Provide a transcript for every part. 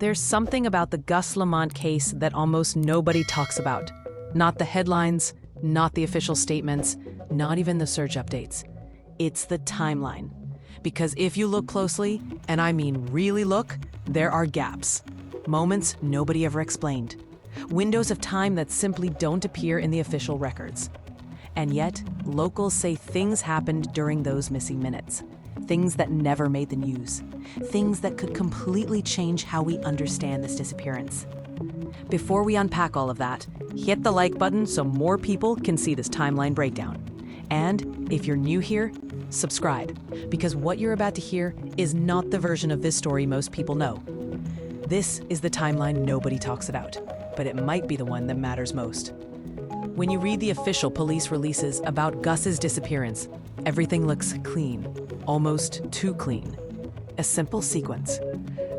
There's something about the Gus Lamont case that almost nobody talks about. Not the headlines, not the official statements, not even the search updates. It's the timeline. Because if you look closely, and I mean really look, there are gaps. Moments nobody ever explained. Windows of time that simply don't appear in the official records. And yet, locals say things happened during those missing minutes. Things that never made the news. Things that could completely change how we understand this disappearance. Before we unpack all of that, hit the like button so more people can see this timeline breakdown. And if you're new here, subscribe, because what you're about to hear is not the version of this story most people know. This is the timeline nobody talks about, but it might be the one that matters most. When you read the official police releases about Gus's disappearance, everything looks clean, almost too clean. A simple sequence.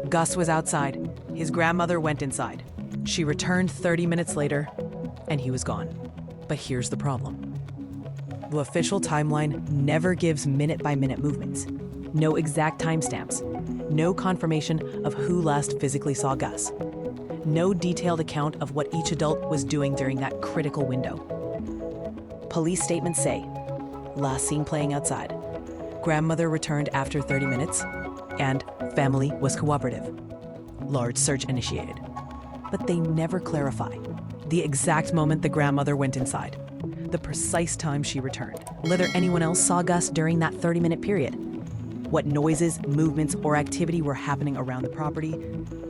Gus was outside, his grandmother went inside. She returned 30 minutes later, and he was gone. But here's the problem. The official timeline never gives minute-by-minute movements. No exact timestamps. No confirmation of who last physically saw Gus. No detailed account of what each adult was doing during that critical window. Police statements say, last seen playing outside. Grandmother returned after 30 minutes, and family was cooperative. Large search initiated. But they never clarify the exact moment the grandmother went inside, the precise time she returned, whether anyone else saw Gus during that 30-minute period, what noises, movements, or activity were happening around the property,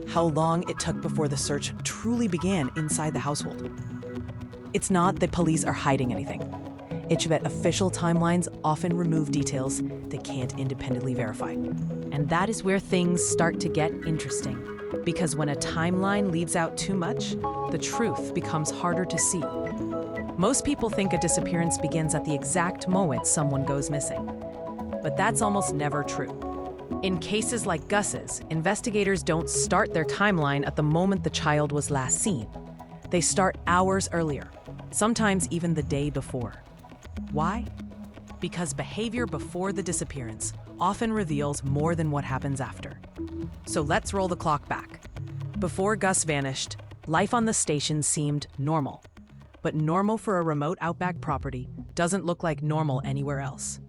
how long it took before the search truly began inside the household. It's not that police are hiding anything. It's that official timelines often remove details they can't independently verify. And that is where things start to get interesting. Because when a timeline leaves out too much, the truth becomes harder to see. Most people think a disappearance begins at the exact moment someone goes missing. But that's almost never true. In cases like Gus's, investigators don't start their timeline at the moment the child was last seen. They start hours earlier, sometimes even the day before. Why? Because behavior before the disappearance often reveals more than what happens after. So let's roll the clock back. Before Gus vanished, life on the station seemed normal. But normal for a remote outback property doesn't look like normal anywhere else.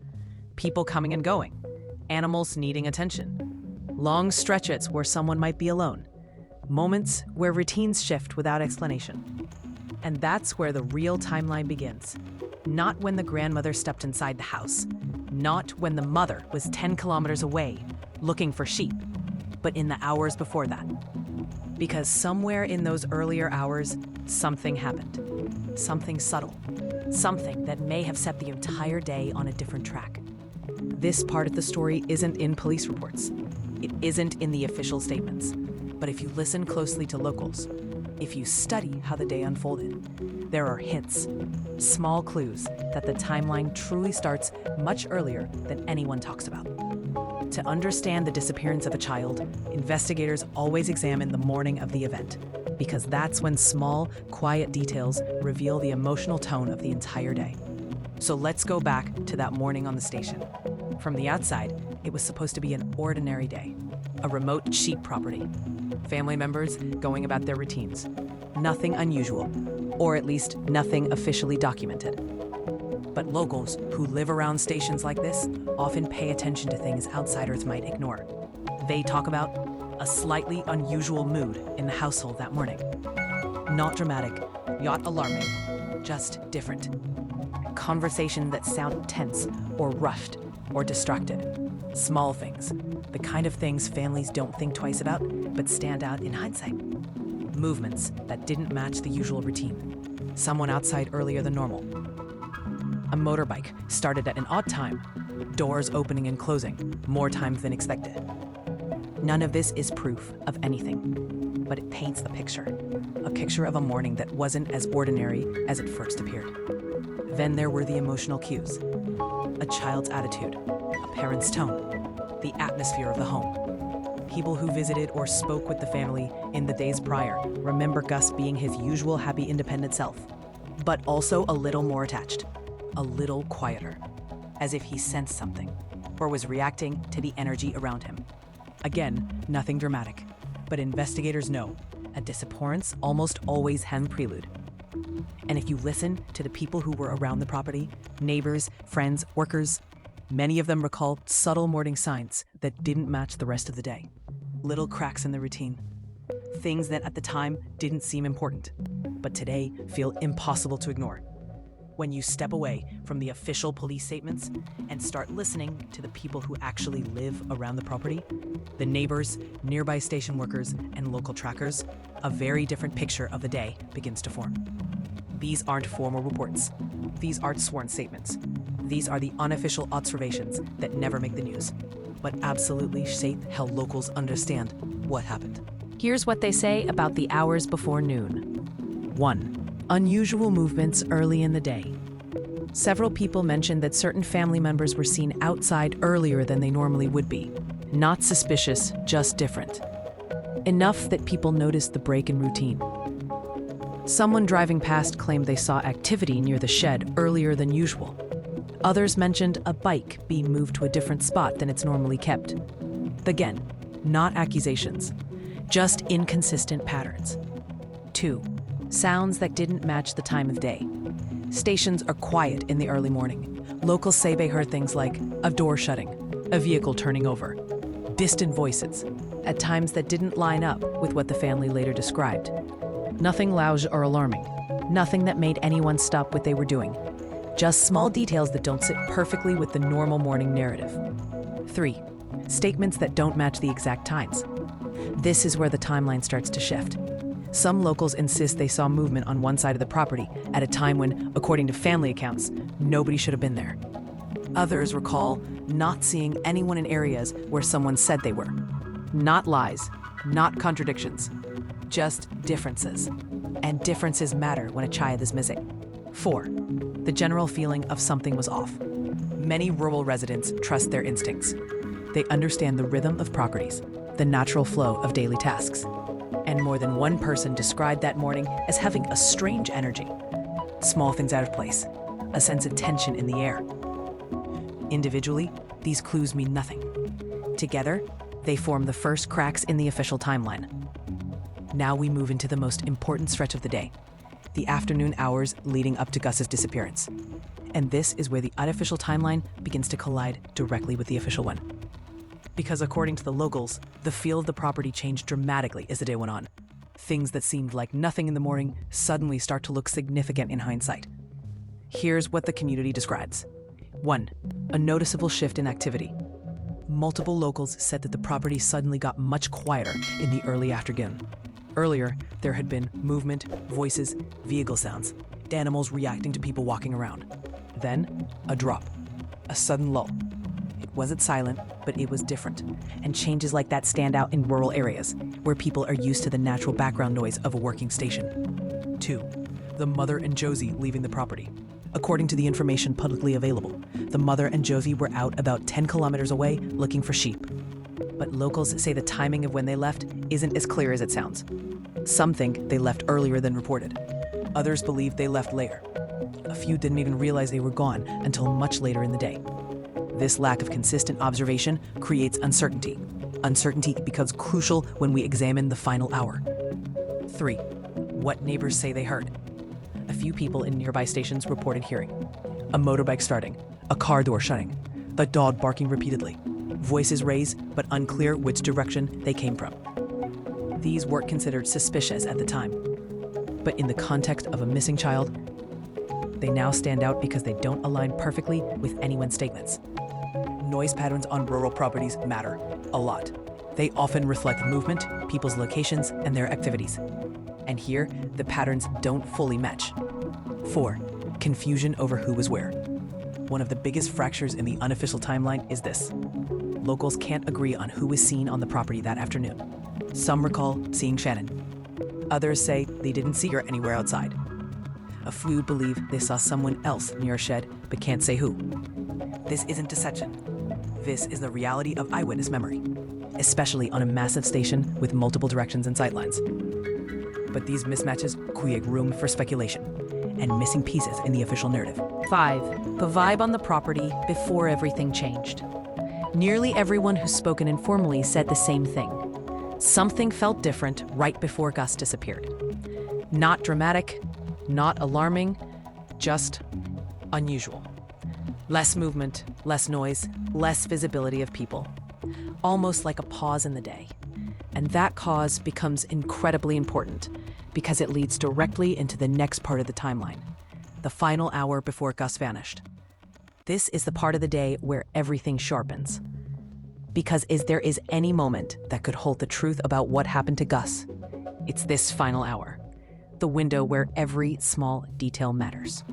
People coming and going, animals needing attention, long stretches where someone might be alone, moments where routines shift without explanation. And that's where the real timeline begins. Not when the grandmother stepped inside the house, not when the mother was 10 kilometers away looking for sheep, but in the hours before that. Because somewhere in those earlier hours, something happened. Something subtle. Something that may have set the entire day on a different track. This part of the story isn't in police reports. It isn't in the official statements. But if you listen closely to locals, if you study how the day unfolded, there are hints, small clues that the timeline truly starts much earlier than anyone talks about. To understand the disappearance of a child, investigators always examine the morning of the event, because that's when small, quiet details reveal the emotional tone of the entire day. So let's go back to that morning on the station. From the outside, it was supposed to be an ordinary day, a remote sheep property. Family members going about their routines. Nothing unusual, or at least nothing officially documented. But locals who live around stations like this often pay attention to things outsiders might ignore. They talk about a slightly unusual mood in the household that morning. Not dramatic, not alarming, just different. Conversations that sound tense or rushed or distracted. Small things, the kind of things families don't think twice about, but stand out in hindsight. Movements that didn't match the usual routine. Someone outside earlier than normal. A motorbike started at an odd time. Doors opening and closing, more times than expected. None of this is proof of anything, but it paints a picture of a morning that wasn't as ordinary as it first appeared. Then there were the emotional cues. A child's attitude, a parent's tone, the atmosphere of the home. People who visited or spoke with the family in the days prior remember Gus being his usual happy, independent self, but also a little more attached, a little quieter, as if he sensed something or was reacting to the energy around him. Again, nothing dramatic, But investigators know a disappearance almost always has a prelude. And if you listen to the people who were around the property, neighbors, friends, workers, many of them recall subtle morning signs that didn't match the rest of the day. Little cracks in the routine. Things that at the time didn't seem important, but today feel impossible to ignore. When you step away from the official police statements and start listening to the people who actually live around the property, the neighbors, nearby station workers, and local trackers, a very different picture of the day begins to form. These aren't formal reports. These aren't sworn statements. These are the unofficial observations that never make the news, but absolutely shape how locals understand what happened. Here's what they say about the hours before noon. 1. Unusual movements early in the day. Several people mentioned that certain family members were seen outside earlier than they normally would be. Not suspicious, just different. Enough that people noticed the break in routine. Someone driving past claimed they saw activity near the shed earlier than usual. Others mentioned a bike being moved to a different spot than it's normally kept. Again, not accusations, just inconsistent patterns. 2. Sounds that didn't match the time of day. Stations are quiet in the early morning. Locals say they heard things like a door shutting, a vehicle turning over, distant voices, at times that didn't line up with what the family later described. Nothing loud or alarming, nothing that made anyone stop what they were doing. Just small details that don't sit perfectly with the normal morning narrative. 3. Statements that don't match the exact times. This is where the timeline starts to shift. Some locals insist they saw movement on one side of the property at a time when, according to family accounts, nobody should have been there. Others recall not seeing anyone in areas where someone said they were. Not lies, not contradictions, just differences. And differences matter when a child is missing. 4. The general feeling of something was off. Many rural residents trust their instincts. They understand the rhythm of properties, the natural flow of daily tasks. And more than one person described that morning as having a strange energy. Small things out of place, a sense of tension in the air. Individually, these clues mean nothing. Together, they form the first cracks in the official timeline. Now we move into the most important stretch of the day, the afternoon hours leading up to Gus's disappearance. And this is where the unofficial timeline begins to collide directly with the official one. Because according to the locals, the feel of the property changed dramatically as the day went on. Things that seemed like nothing in the morning suddenly start to look significant in hindsight. Here's what the community describes. 1. A noticeable shift in activity. Multiple locals said that the property suddenly got much quieter in the early afternoon. Earlier, there had been movement, voices, vehicle sounds, animals reacting to people walking around. Then, a drop, a sudden lull. It wasn't silent, but it was different, and changes like that stand out in rural areas, where people are used to the natural background noise of a working station. 2. The mother and Josie leaving the property. According to the information publicly available, the mother and Josie were out about 10 kilometers away looking for sheep. But locals say the timing of when they left isn't as clear as it sounds. Some think they left earlier than reported. Others believe they left later. A few didn't even realize they were gone until much later in the day. This lack of consistent observation creates uncertainty. Uncertainty becomes crucial when we examine the final hour. 3. What neighbors say they heard. A few people in nearby stations reported hearing a motorbike starting, a car door shutting, the dog barking repeatedly, voices raised but unclear which direction they came from. These weren't considered suspicious at the time, but in the context of a missing child, they now stand out because they don't align perfectly with anyone's statements. Noise patterns on rural properties matter a lot. They often reflect movement, people's locations, and their activities. And here, the patterns don't fully match. 4. Confusion over who was where. One of the biggest fractures in the unofficial timeline is this. Locals can't agree on who was seen on the property that afternoon. Some recall seeing Shannon. Others say they didn't see her anywhere outside. A few believe they saw someone else near a shed, but can't say who. This isn't deception. This is the reality of eyewitness memory, especially on a massive station with multiple directions and sightlines. But these mismatches create room for speculation and missing pieces in the official narrative. 5. The vibe on the property before everything changed. Nearly everyone who's spoken informally said the same thing. Something felt different right before Gus disappeared. Not dramatic, not alarming, just unusual. Less movement, less noise, less visibility of people. Almost like a pause in the day. And that pause becomes incredibly important because it leads directly into the next part of the timeline, the final hour before Gus vanished. This is the part of the day where everything sharpens. Because if there is any moment that could hold the truth about what happened to Gus, it's this final hour, the window where every small detail matters.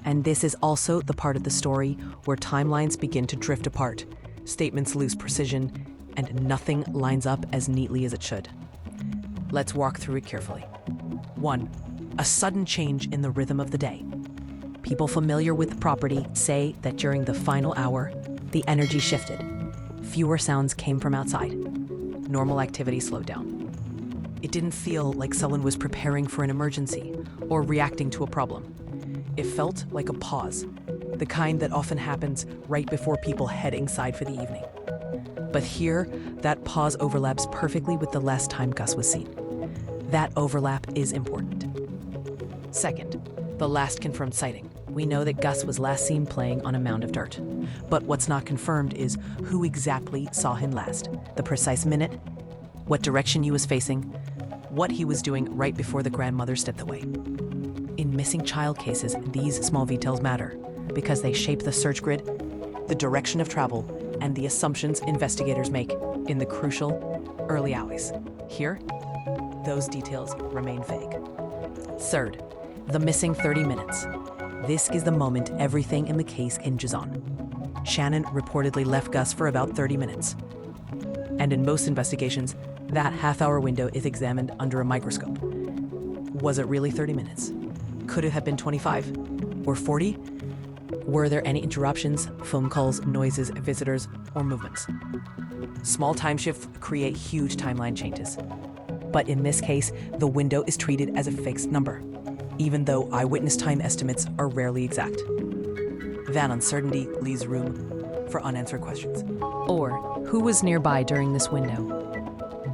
And this is also the part of the story where timelines begin to drift apart, statements lose precision, and nothing lines up as neatly as it should. Let's walk through it carefully. 1. A sudden change in the rhythm of the day. People familiar with the property say that during the final hour, the energy shifted. Fewer sounds came from outside. Normal activity slowed down. It didn't feel like someone was preparing for an emergency or reacting to a problem. It felt like a pause, the kind that often happens right before people head inside for the evening. But here, that pause overlaps perfectly with the last time Gus was seen. That overlap is important. Second, the last confirmed sighting. We know that Gus was last seen playing on a mound of dirt. But what's not confirmed is who exactly saw him last, the precise minute, what direction he was facing, what he was doing right before the grandmother stepped away. In missing child cases, these small details matter because they shape the search grid, the direction of travel, and the assumptions investigators make in the crucial early hours. Here, those details remain vague. Third, the missing 30 minutes. This is the moment everything in the case hinges on. Shannon reportedly left Gus for about 30 minutes. And in most investigations, that half-hour window is examined under a microscope. Was it really 30 minutes? Could it have been 25 or 40? Were there any interruptions, phone calls, noises, visitors, or movements? Small time shifts create huge timeline changes. But in this case, the window is treated as a fixed number, even though eyewitness time estimates are rarely exact. That uncertainty leaves room for unanswered questions. Or, who was nearby during this window?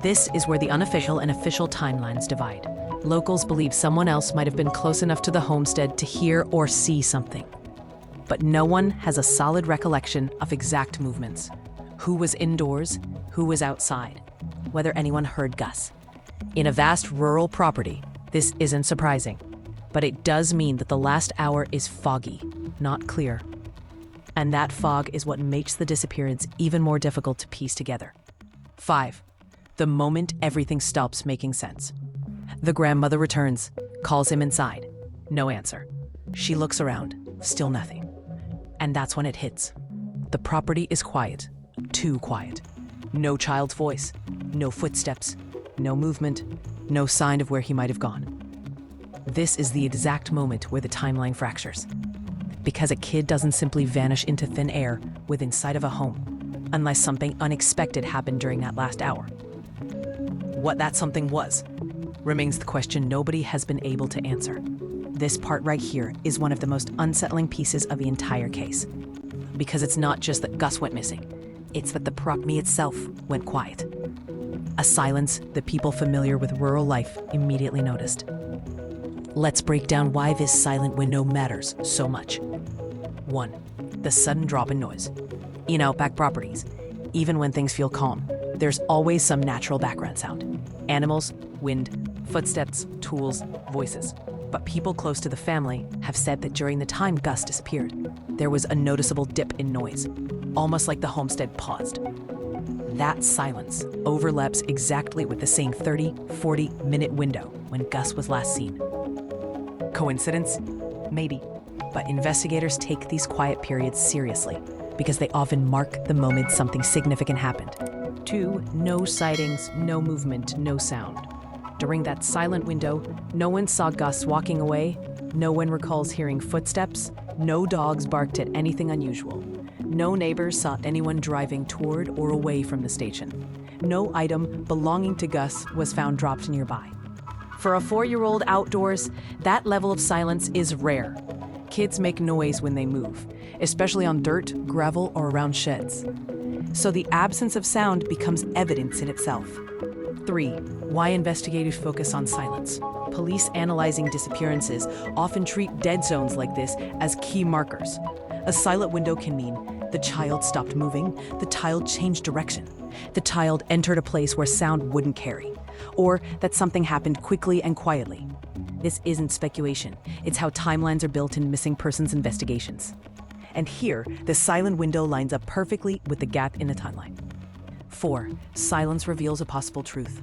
This is where the unofficial and official timelines divide. Locals believe someone else might have been close enough to the homestead to hear or see something. But no one has a solid recollection of exact movements. Who was indoors, who was outside, whether anyone heard Gus. In a vast rural property, this isn't surprising, but it does mean that the last hour is foggy, not clear. And that fog is what makes the disappearance even more difficult to piece together. 5. The moment everything stops making sense. The grandmother returns, calls him inside. No answer. She looks around, still nothing. And that's when it hits. The property is quiet, too quiet. No child's voice, no footsteps, no movement, no sign of where he might have gone. This is the exact moment where the timeline fractures. Because a kid doesn't simply vanish into thin air within sight of a home, unless something unexpected happened during that last hour. What that something was remains the question nobody has been able to answer. This part right here is one of the most unsettling pieces of the entire case. Because it's not just that Gus went missing, it's that the property itself went quiet. A silence that people familiar with rural life immediately noticed. Let's break down why this silent window matters so much. 1. The sudden drop in noise. In outback properties, even when things feel calm, there's always some natural background sound. Animals, wind, footsteps, tools, voices. But people close to the family have said that during the time Gus disappeared, there was a noticeable dip in noise, almost like the homestead paused. That silence overlaps exactly with the same 30-40-minute window when Gus was last seen. Coincidence? Maybe. But investigators take these quiet periods seriously because they often mark the moment something significant happened. 2. No sightings, no movement, no sound. During that silent window, no one saw Gus walking away, no one recalls hearing footsteps, no dogs barked at anything unusual. No neighbors saw anyone driving toward or away from the station. No item belonging to Gus was found dropped nearby. For a 4-year-old outdoors, that level of silence is rare. Kids make noise when they move, especially on dirt, gravel, or around sheds. So the absence of sound becomes evidence in itself. 3. Why investigators focus on silence. Police analyzing disappearances often treat dead zones like this as key markers. A silent window can mean the child stopped moving, the child changed direction, the child entered a place where sound wouldn't carry, or that something happened quickly and quietly. This isn't speculation. It's how timelines are built in missing persons investigations. And here, the silent window lines up perfectly with the gap in the timeline. 4. Silence reveals a possible truth.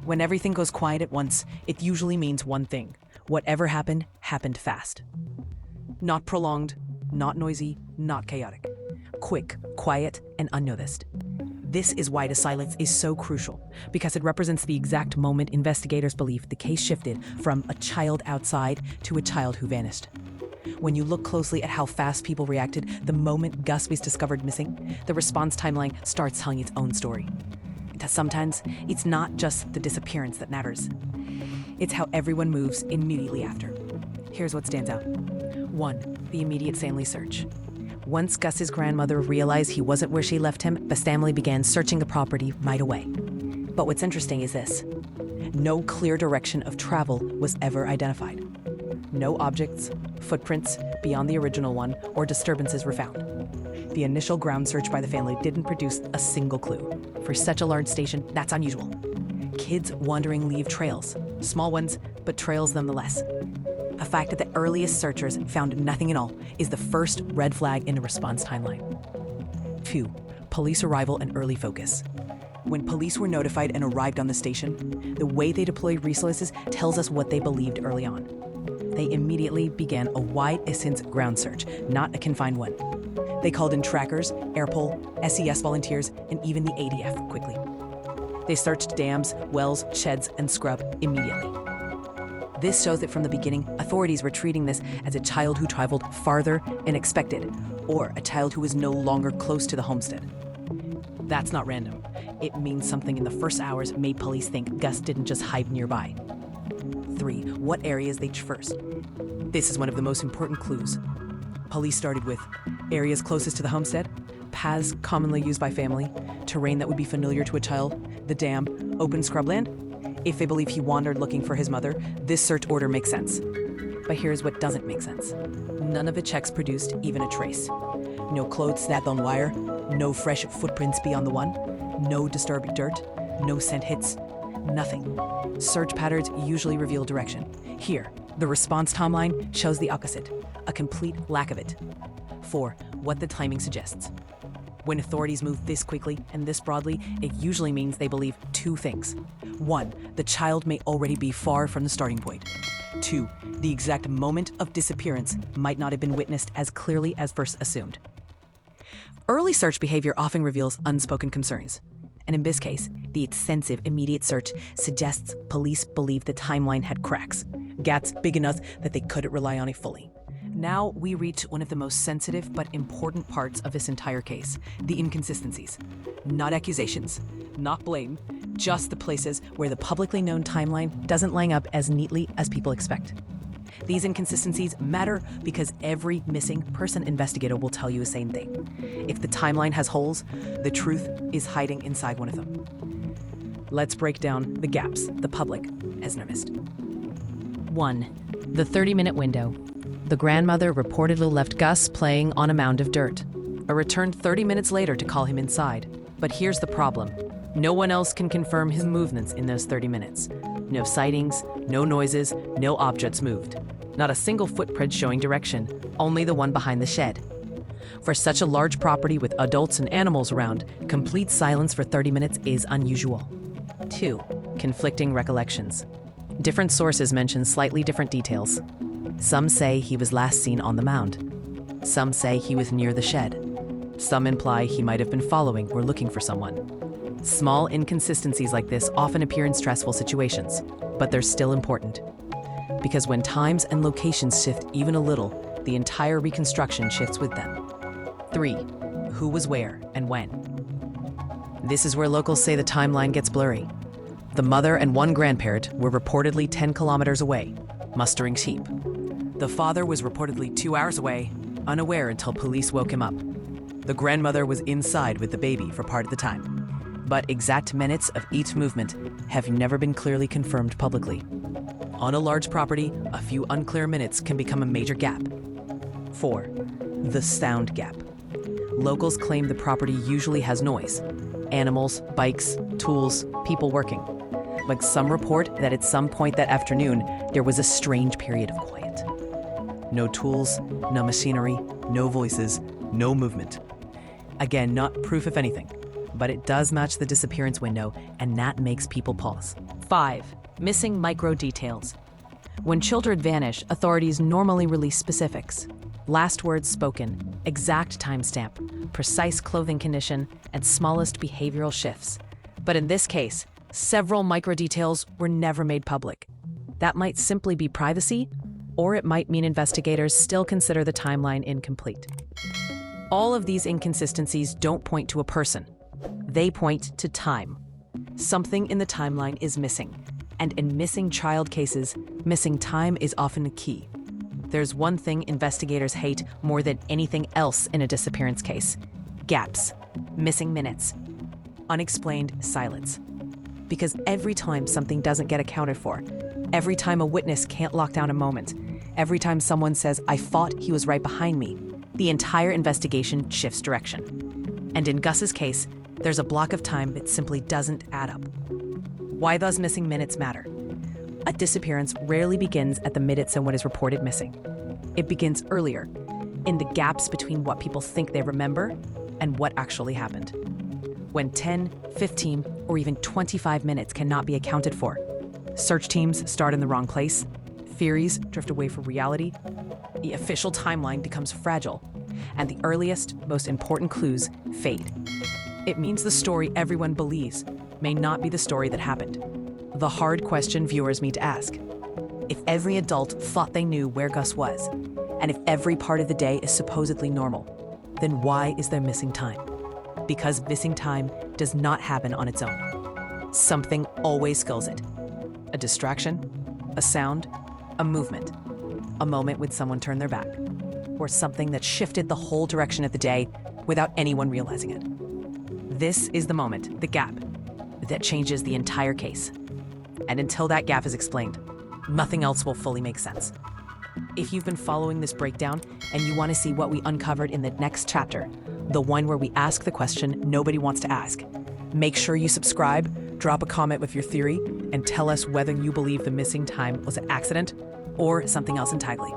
When everything goes quiet at once, it usually means one thing. Whatever happened, happened fast. Not prolonged, not noisy, not chaotic. Quick, quiet, and unnoticed. This is why the silence is so crucial, because it represents the exact moment investigators believe the case shifted from a child outside to a child who vanished. When you look closely at how fast people reacted the moment Gus was discovered missing, the response timeline starts telling its own story. Sometimes, it's not just the disappearance that matters. It's how everyone moves immediately after. Here's what stands out. 1. The immediate family search. Once Gus's grandmother realized he wasn't where she left him, the family began searching the property right away. But what's interesting is this. No clear direction of travel was ever identified. No objects, footprints beyond the original one, or disturbances were found. The initial ground search by the family didn't produce a single clue. For such a large station, that's unusual. Kids wandering leave trails, small ones, but trails nonetheless. The fact that the earliest searchers found nothing at all is the first red flag in the response timeline. 2. Police arrival and early focus. When police were notified and arrived on the station, the way they deployed resources tells us what they believed early on. They immediately began a wide-distance ground search, not a confined one. They called in trackers, airpol, SES volunteers, and even the ADF quickly. They searched dams, wells, sheds, and scrub immediately. This shows that from the beginning, authorities were treating this as a child who traveled farther than expected, or a child who was no longer close to the homestead. That's not random. It means something in the first hours made police think Gus didn't just hide nearby. 3. What areas they traversed. This is one of the most important clues. Police started with areas closest to the homestead, paths commonly used by family, terrain that would be familiar to a child, the dam, open scrubland. If they believe he wandered looking for his mother, this search order makes sense. But here's what doesn't make sense. None of the checks produced even a trace. No clothes snapped on wire, no fresh footprints beyond the one, no disturbed dirt, no scent hits, nothing. Search patterns usually reveal direction. Here, the response timeline shows the opposite, a complete lack of it. 4. What the timing suggests. When authorities move this quickly and this broadly, it usually means they believe two things. 1. The child may already be far from the starting point. 2. The exact moment of disappearance might not have been witnessed as clearly as first assumed. Early search behavior often reveals unspoken concerns. And in this case, the extensive immediate search suggests police believe the timeline had cracks, gaps big enough that they couldn't rely on it fully. Now we reach one of the most sensitive but important parts of this entire case, the inconsistencies. Not accusations, not blame, just the places where the publicly known timeline doesn't line up as neatly as people expect. These inconsistencies matter because every missing person investigator will tell you the same thing. If the timeline has holes, the truth is hiding inside one of them. Let's break down the gaps the public has noticed. 1. The 30-minute window. The grandmother reportedly left Gus playing on a mound of dirt. A returned 30 minutes later to call him inside. But here's the problem. No one else can confirm his movements in those 30 minutes. No sightings, no noises, no objects moved. Not a single footprint showing direction, only the one behind the shed. For such a large property with adults and animals around, complete silence for 30 minutes is unusual. 2. Conflicting recollections. Different sources mention slightly different details. Some say he was last seen on the mound. Some say he was near the shed. Some imply he might have been following or looking for someone. Small inconsistencies like this often appear in stressful situations, but they're still important. Because when times and locations shift even a little, the entire reconstruction shifts with them. 3. Who was where and when. This is where locals say the timeline gets blurry. The mother and one grandparent were reportedly 10 kilometers away, mustering sheep. The father was reportedly 2 hours away, unaware until police woke him up. The grandmother was inside with the baby for part of the time. but exact minutes of each movement have never been clearly confirmed publicly. On a large property, a few unclear minutes can become a major gap. 4. The sound gap. Locals claim the property usually has noise: animals, bikes, tools, people working. But some report that at some point that afternoon, there was a strange period of quiet. No tools, no machinery, no voices, no movement. Again, not proof of anything, but it does match the disappearance window, and that makes people pause. 5. Missing micro details. When children vanish, authorities normally release specifics: last words spoken, exact timestamp, precise clothing condition, and smallest behavioral shifts. But in this case, several micro details were never made public. That might simply be privacy, or it might mean investigators still consider the timeline incomplete. All of these inconsistencies don't point to a person. They point to time. Something in the timeline is missing, and in missing child cases, missing time is often key. There's one thing investigators hate more than anything else in a disappearance case: gaps, missing minutes, unexplained silence. Because every time something doesn't get accounted for, every time a witness can't lock down a moment, every time someone says, "I thought he was right behind me," the entire investigation shifts direction. And in Gus's case, there's a block of time that simply doesn't add up. Why those missing minutes matter. A disappearance rarely begins at the minute someone is reported missing. It begins earlier, in the gaps between what people think they remember and what actually happened. When 10, 15, or even 25 minutes cannot be accounted for, search teams start in the wrong place, theories drift away from reality, the official timeline becomes fragile, and the earliest, most important clues fade. It means the story everyone believes may not be the story that happened. The hard question viewers need to ask: if every adult thought they knew where Gus was, and if every part of the day is supposedly normal, then why is there missing time? Because missing time does not happen on its own. Something always kills it. A distraction, a sound, a movement, a moment when someone turned their back, or something that shifted the whole direction of the day without anyone realizing it. This is the moment, the gap, that changes the entire case. And until that gap is explained, nothing else will fully make sense. If you've been following this breakdown and you want to see what we uncovered in the next chapter, the one where we ask the question nobody wants to ask, make sure you subscribe, drop a comment with your theory, and tell us whether you believe the missing time was an accident or something else entirely.